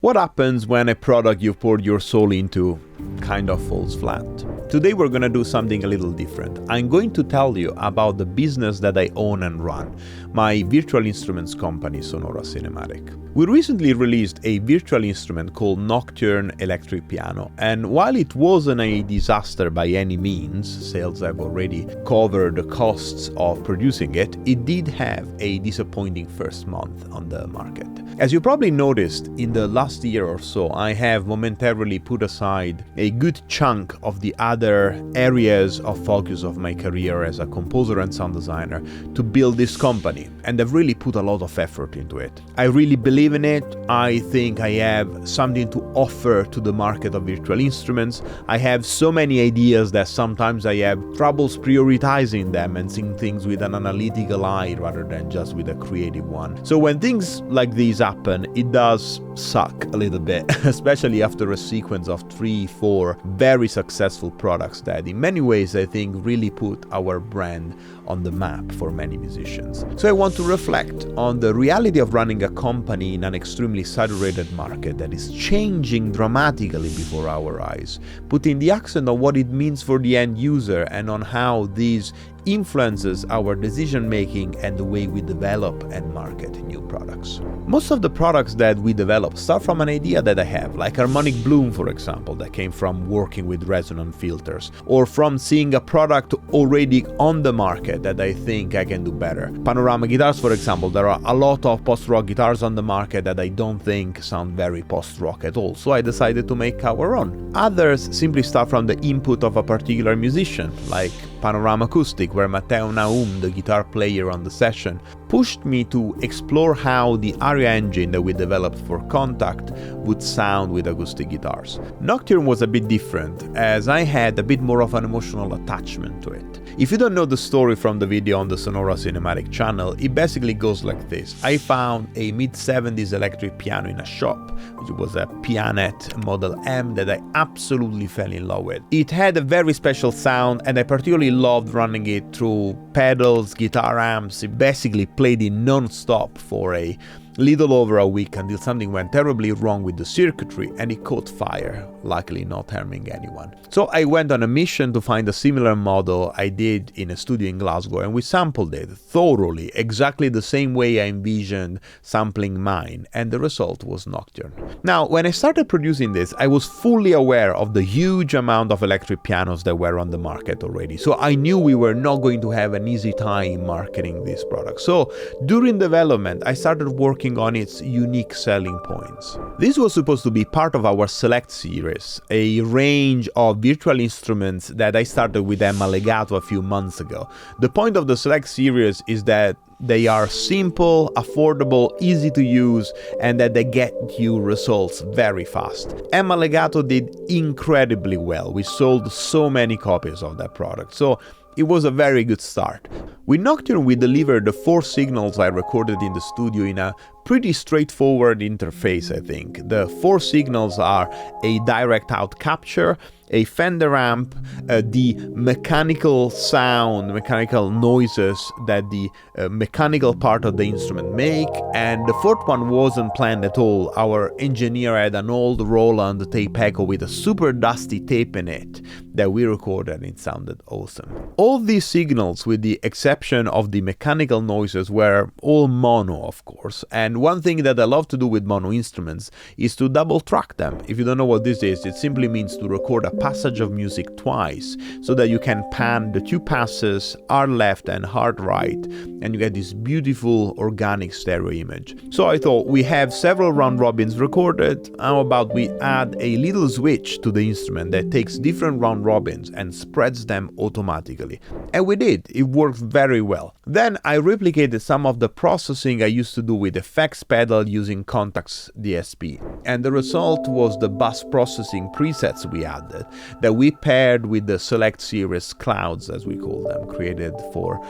What happens when a product you've poured your soul into kind of falls flat? Today we're going to do something a little different. I'm going to tell you about the business that I own and run, my virtual instruments company, Sonora Cinematic. We recently released a virtual instrument called Nocturne Electric Piano, and while it wasn't a disaster by any means, sales have already covered the costs of producing it, it did have a disappointing first month on the market. As you probably noticed, in the last year or so, I have momentarily put aside a good chunk of the other areas of focus of my career as a composer and sound designer to build this company, and I've really put a lot of effort into it. I really believe in it. I think I have something to offer to the market of virtual instruments. I have so many ideas that sometimes I have troubles prioritizing them and seeing things with an analytical eye rather than just with a creative one. So when things like these happen, it does suck a little bit, especially after a sequence of 3-4 very successful products that in many ways I think really put our brand on the map for many musicians. So I want to reflect on the reality of running a company in an extremely saturated market that is changing dramatically before our eyes, putting the accent on what it means for the end user and on how these influences our decision making and the way we develop and market new products. Most of the products that we develop start from an idea that I have, like Harmonic Bloom, for example, that came from working with resonant filters, or from seeing a product already on the market that I think I can do better. Panorama guitars, for example, there are a lot of post-rock guitars on the market that I don't think sound very post-rock at all, so I decided to make our own. Others simply start from the input of a particular musician, like Panorama Acoustic, where Matteo Naum, the guitar player on the session, pushed me to explore how the Aria engine that we developed for Contact would sound with acoustic guitars. Nocturne was a bit different, as I had a bit more of an emotional attachment to it. If you don't know the story from the video on the Sonora Cinematic channel, it basically goes like this. I found a mid-70s electric piano in a shop, which was a Pianet Model M that I absolutely fell in love with. It had a very special sound, and I particularly loved running it through pedals, guitar amps. It basically played it non-stop for a little over a week until something went terribly wrong with the circuitry and it caught fire, luckily not harming anyone. So I went on a mission to find a similar model I did in a studio in Glasgow, and we sampled it thoroughly, exactly the same way I envisioned sampling mine, and the result was Nocturne. Now, when I started producing this, I was fully aware of the huge amount of electric pianos that were on the market already, so I knew we were not going to have an easy time marketing this product. So during development, I started working on its unique selling points. This was supposed to be part of our Select series, a range of virtual instruments that I started with Emma Legato a few months ago. The point of the Select series is that they are simple, affordable, easy to use, and that they get you results very fast. Emma Legato did incredibly well. We sold so many copies of that product, so it was a very good start. With Nocturne, we delivered the 4 signals I recorded in the studio in a pretty straightforward interface, I think. The 4 signals are a direct out capture, a Fender amp, the mechanical sound, mechanical noises that the mechanical part of the instrument make, and the 4th one wasn't planned at all. Our engineer had an old Roland tape echo with a super dusty tape in it that we recorded, and it sounded awesome. All these signals, with the exception of the mechanical noises, were all mono, of course, and one thing that I love to do with mono instruments is to double track them. If you don't know what this is, it simply means to record a passage of music twice, so that you can pan the 2 passes, hard left and hard right, and you get this beautiful organic stereo image. So I thought, we have several round robins recorded, how about we add a little switch to the instrument that takes different round robins and spreads them automatically. And we did, it worked very well. Then I replicated some of the processing I used to do with effects pedal using Contact's DSP, and the result was the bus processing presets we added that we paired with the Select series clouds, as we call them, created for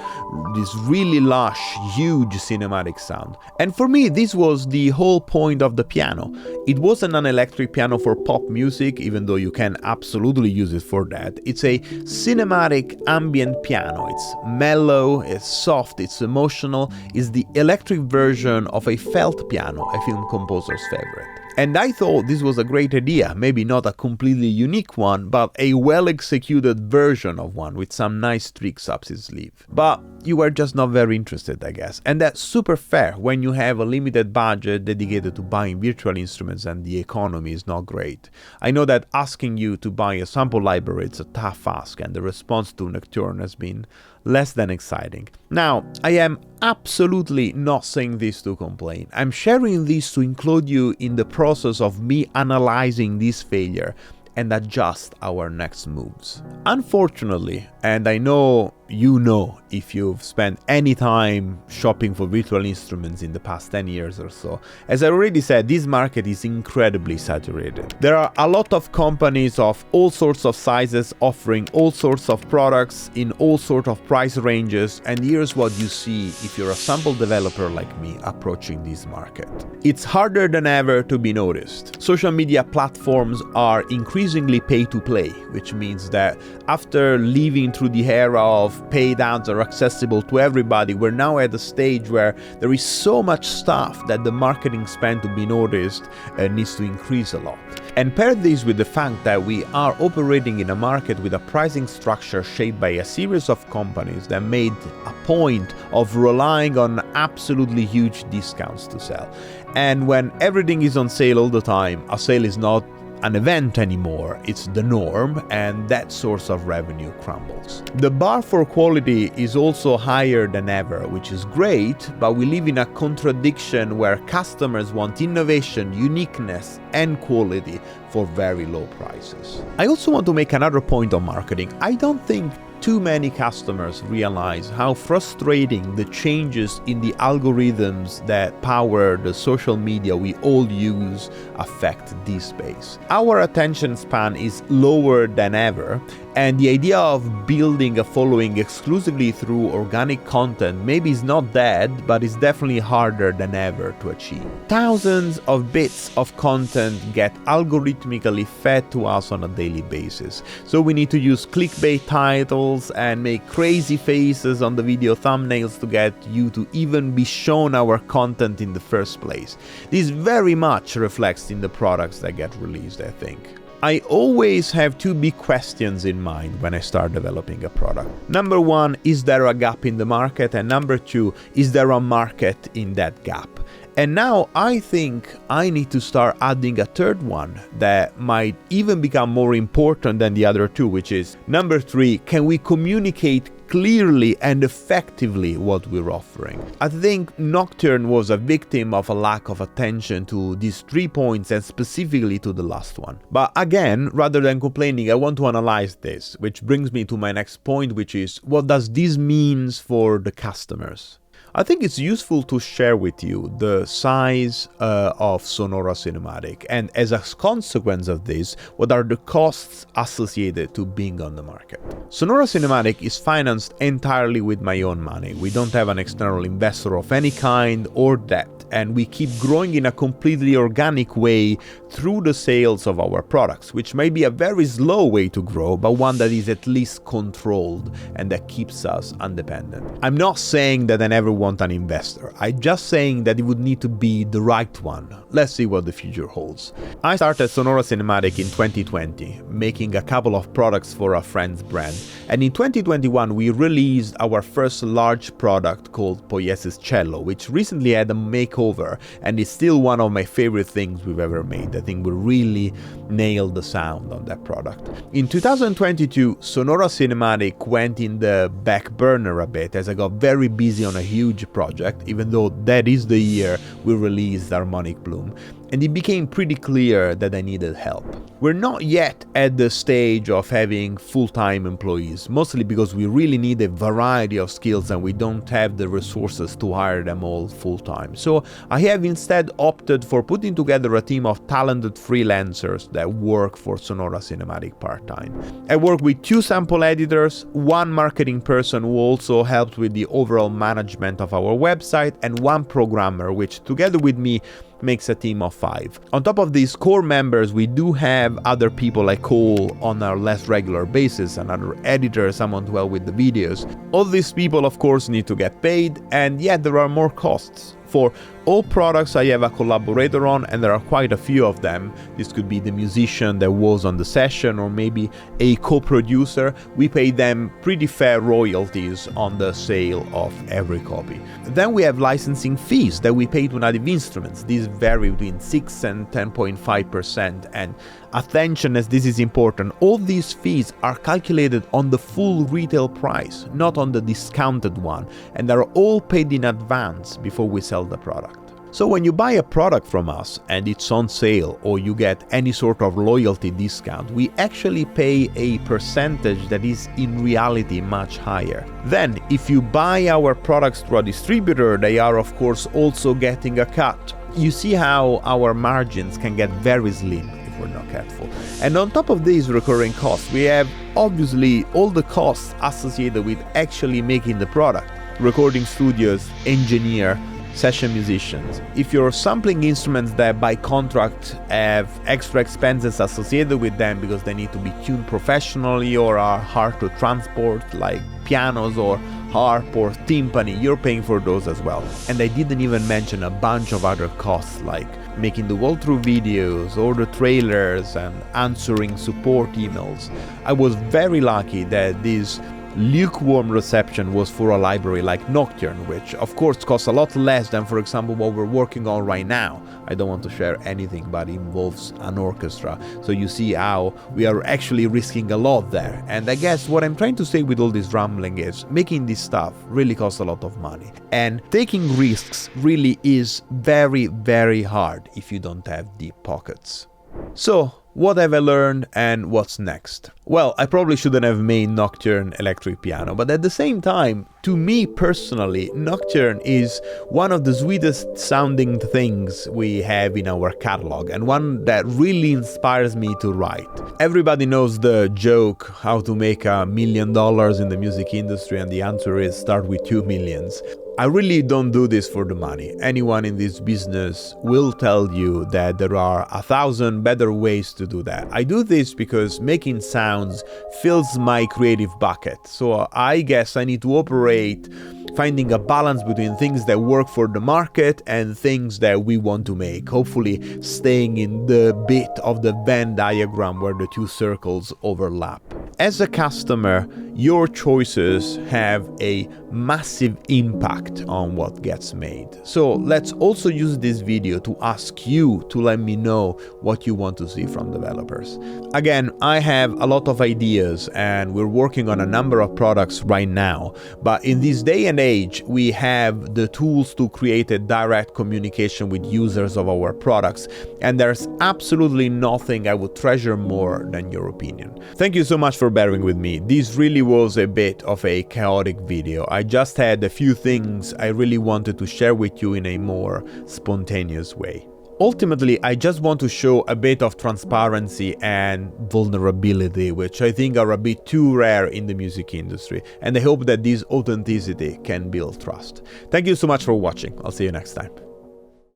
this really lush, huge cinematic sound. And for me, this was the whole point of the piano. It wasn't an electric piano for pop music, even though you can absolutely use it for that. It's a cinematic ambient piano. It's mellow, it's soft, it's emotional. It's the electric version of a felt piano, a film composer's favorite. And I thought this was a great idea, maybe not a completely unique one, but a well-executed version of one with some nice tricks up his sleeve. But you were just not very interested, I guess. And that's super fair when you have a limited budget dedicated to buying virtual instruments and the economy is not great. I know that asking you to buy a sample library is a tough ask, and the response to Nocturne has been less than exciting. Now, I am absolutely not saying this to complain. I'm sharing this to include you in the process of me analyzing this failure and adjust our next moves. Unfortunately, and I know you know if you've spent any time shopping for virtual instruments in the past 10 years or so, as I already said, this market is incredibly saturated. There are a lot of companies of all sorts of sizes offering all sorts of products in all sorts of price ranges, and here's what you see if you're a sample developer like me approaching this market. It's harder than ever to be noticed. Social media platforms are increasingly pay-to-play, which means that after living through the era of paid ads are accessible to everybody, we're now at a stage where there is so much stuff that the marketing spend to be noticed needs to increase a lot. And pair this with the fact that we are operating in a market with a pricing structure shaped by a series of companies that made a point of relying on absolutely huge discounts to sell. And when everything is on sale all the time, a sale is not an event anymore, it's the norm, and that source of revenue crumbles. The bar for quality is also higher than ever, which is great, but we live in a contradiction where customers want innovation, uniqueness, and quality for very low prices. I also want to make another point on marketing. I don't think too many customers realize how frustrating the changes in the algorithms that power the social media we all use affect this space. Our attention span is lower than ever, and the idea of building a following exclusively through organic content maybe is not dead, but is definitely harder than ever to achieve. Thousands of bits of content get algorithmically fed to us on a daily basis, so we need to use clickbait titles and make crazy faces on the video thumbnails to get you to even be shown our content in the first place. This very much reflects in the products that get released, I think. I always have two big questions in mind when I start developing a product. Number one, is there a gap in the market? And number two, is there a market in that gap? And now I think I need to start adding a third one that might even become more important than the other two, which is number three, can we communicate clearly and effectively what we're offering? I think Nocturne was a victim of a lack of attention to these 3 points and specifically to the last one. But again, rather than complaining, I want to analyze this, which brings me to my next point, which is what does this mean for the customers? I think it's useful to share with you the size of Sonora Cinematic, and as a consequence of this, what are the costs associated to being on the market. Sonora Cinematic is financed entirely with my own money. We don't have an external investor of any kind or debt, and we keep growing in a completely organic way through the sales of our products, which may be a very slow way to grow, but one that is at least controlled and that keeps us independent. I'm not saying that I never want an investor. I'm just saying that it would need to be the right one. Let's see what the future holds. I started Sonora Cinematic in 2020, making a couple of products for a friend's brand, and in 2021 we released our first large product called Poiesis Cello, which recently had a makeover and is still one of my favorite things we've ever made. I think we really nailed the sound on that product. In 2022, Sonora Cinematic went in the back burner a bit as I got very busy on a huge project, even though that is the year we released Harmonic Bloom, and it became pretty clear that I needed help. We're not yet at the stage of having full-time employees, mostly because we really need a variety of skills and we don't have the resources to hire them all full-time. So I have instead opted for putting together a team of talented freelancers that work for Sonora Cinematic part-time. I work with 2 sample editors, 1 marketing person who also helps with the overall management of our website, and 1 programmer, which together with me makes a team of 5. On top of these core members, we do have other people I call on a less regular basis, another editor, someone to help with the videos. All these people of course need to get paid, and yet there are more costs. For all products I have a collaborator on, and there are quite a few of them. This could be the musician that was on the session, or maybe a co-producer. We pay them pretty fair royalties on the sale of every copy. Then we have licensing fees that we pay to Native Instruments. These vary between 6 and 10.5%, and attention, as this is important, all these fees are calculated on the full retail price, not on the discounted one, and are all paid in advance before we sell the product. So when you buy a product from us and it's on sale, or you get any sort of loyalty discount, we actually pay a percentage that is in reality much higher. Then, if you buy our products through a distributor, they are of course also getting a cut. You see how our margins can get very slim if we're not careful. And on top of these recurring costs, we have obviously all the costs associated with actually making the product. Recording studios, engineer, session musicians. If you're sampling instruments that by contract have extra expenses associated with them because they need to be tuned professionally or are hard to transport, like pianos or harp or timpani, you're paying for those as well. And I didn't even mention a bunch of other costs like making the walkthrough videos or the trailers and answering support emails. I was very lucky that this lukewarm reception was for a library like Nocturne, which of course costs a lot less than, for example, what we're working on right now. I don't want to share anything, but it involves an orchestra, so you see how we are actually risking a lot there. And I guess what I'm trying to say with all this rambling is making this stuff really costs a lot of money, and taking risks really is very, very hard if you don't have deep pockets. So what have I learned and what's next? Well, I probably shouldn't have made Nocturne Electric Piano, but at the same time, to me personally, Nocturne is one of the sweetest sounding things we have in our catalog, and one that really inspires me to write. Everybody knows the joke, how to make $1 million in the music industry, and the answer is start with 2 millions. I really don't do this for the money. Anyone in this business will tell you that there are 1,000 better ways to do that. I do this because making sounds fills my creative bucket. So I guess I need to operate finding a balance between things that work for the market and things that we want to make, hopefully staying in the bit of the Venn diagram where the two circles overlap. As a customer, your choices have a massive impact on what gets made. So let's also use this video to ask you to let me know what you want to see from developers. Again, I have a lot of ideas and we're working on a number of products right now, but in this day and age, we have the tools to create a direct communication with users of our products, and there's absolutely nothing I would treasure more than your opinion. Thank you so much for bearing with me. This really was a bit of a chaotic video. I just had a few things I really wanted to share with you in a more spontaneous way. Ultimately, I just want to show a bit of transparency and vulnerability, which I think are a bit too rare in the music industry, and I hope that this authenticity can build trust. Thank you so much for watching. I'll see you next time.